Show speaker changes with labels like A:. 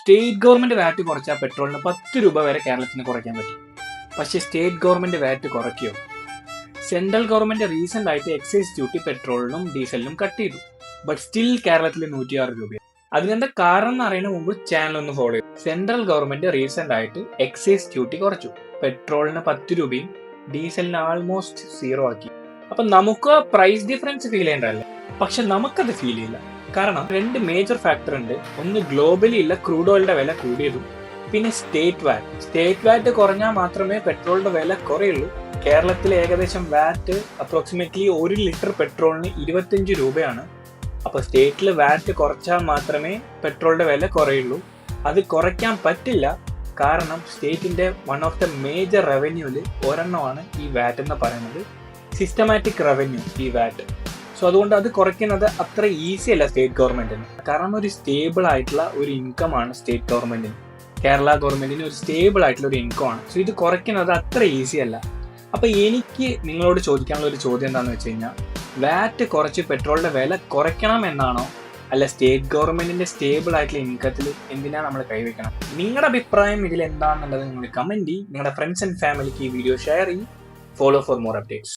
A: State government വാറ്റ് കുറച്ചാൽ പെട്രോളിന് 10 രൂപ വരെ കേരളത്തിന് കുറയ്ക്കാൻ പറ്റും. പക്ഷേ സ്റ്റേറ്റ് ഗവൺമെന്റ് വാറ്റ് കുറയ്ക്കുമോ? സെൻട്രൽ ഗവൺമെന്റ് റീസെന്റ് ആയിട്ട് എക്സൈസ് ഡ്യൂട്ടി പെട്രോളിനും ഡീസലിനും കട്ട് ചെയ്തു. ബട്ട് സ്റ്റിൽ കേരളത്തിൽ 106 രൂപ. അതിനെന്താ കാരണം എന്ന് അറിയുന്ന മുമ്പ് ചാനൽ ഒന്ന് ഫോളോ ചെയ്യും. സെൻട്രൽ ഗവൺമെന്റ് റീസെന്റ് ആയിട്ട് എക്സൈസ് ഡ്യൂട്ടി കുറച്ചു. പെട്രോളിന് 10 രൂപയും ഡീസലിന് ആൾമോസ്റ്റ് 0 ആക്കി. അപ്പൊ നമുക്ക് പ്രൈസ് ഡിഫറൻസ് ഫീൽ ചെയ്യണ്ടല്ലേ? പക്ഷെ നമുക്കത് ഫീൽ ചെയ്യില്ല. കാരണം 2 മേജർ ഫാക്ടർ ഉണ്ട്. ഒന്ന് ഗ്ലോബലി ഉള്ള ക്രൂഡ് ഓയിലിന്റെ വില കൂടിയതും, പിന്നെ സ്റ്റേറ്റ് വാറ്റ് കുറഞ്ഞാൽ മാത്രമേ പെട്രോളിന്റെ വില കുറയുള്ളൂ. കേരളത്തിലെ ഏകദേശം വാറ്റ് അപ്രോക്സിമേറ്റ്ലി 1 ലിറ്റർ പെട്രോളിന് 25 രൂപയാണ്. അപ്പൊ സ്റ്റേറ്റിൽ വാറ്റ് കുറച്ചാൽ മാത്രമേ പെട്രോളിന്റെ വില കുറയുള്ളൂ. അത് കുറയ്ക്കാൻ പറ്റില്ല, കാരണം സ്റ്റേറ്റിന്റെ വൺ ഓഫ് ദ മേജർ റവന്യൂല് ഒരെണ്ണമാണ് ഈ വാറ്റ് എന്ന് പറയുന്നത്. സിസ്റ്റമാറ്റിക് റവന്യൂ ഈ വാറ്റ്. സോ അതുകൊണ്ട് അത് കുറയ്ക്കുന്നത് അത്ര ഈസി അല്ല സ്റ്റേറ്റ് ഗവൺമെന്റിന്. കാരണം ഒരു സ്റ്റേബിൾ ആയിട്ടുള്ള ഒരു ഇൻകം ആണ് സ്റ്റേറ്റ് ഗവൺമെന്റിന്. കേരള ഗവൺമെന്റിന് ഒരു സ്റ്റേബിൾ ആയിട്ടുള്ള ഒരു ഇൻകം ആണ്. സോ ഇത് കുറയ്ക്കുന്നത് അത്ര ഈസി അല്ല. അപ്പൊ എനിക്ക് നിങ്ങളോട് ചോദിക്കാനുള്ള ഒരു ചോദ്യം എന്താണെന്ന് വെച്ച് കഴിഞ്ഞാൽ, വാറ്റ് കുറച്ച് പെട്രോളിന്റെ വില കുറയ്ക്കണം എന്നാണോ, അല്ല സ്റ്റേറ്റ് ഗവൺമെന്റിന്റെ സ്റ്റേബിൾ ആയിട്ടുള്ള ഇൻകത്തിൽ എന്തിനാ നമ്മൾ കൈവയ്ക്കണം? നിങ്ങളുടെ അഭിപ്രായം ഇതിൽ എന്താണെന്നുള്ളത് നിങ്ങൾ കമന്റ് ചെയ്യും. നിങ്ങളുടെ ഫ്രണ്ട്സ് ആൻഡ് ഫാമിലിക്ക് ഈ വീഡിയോ ഷെയർ ചെയ്യും. Follow for more updates.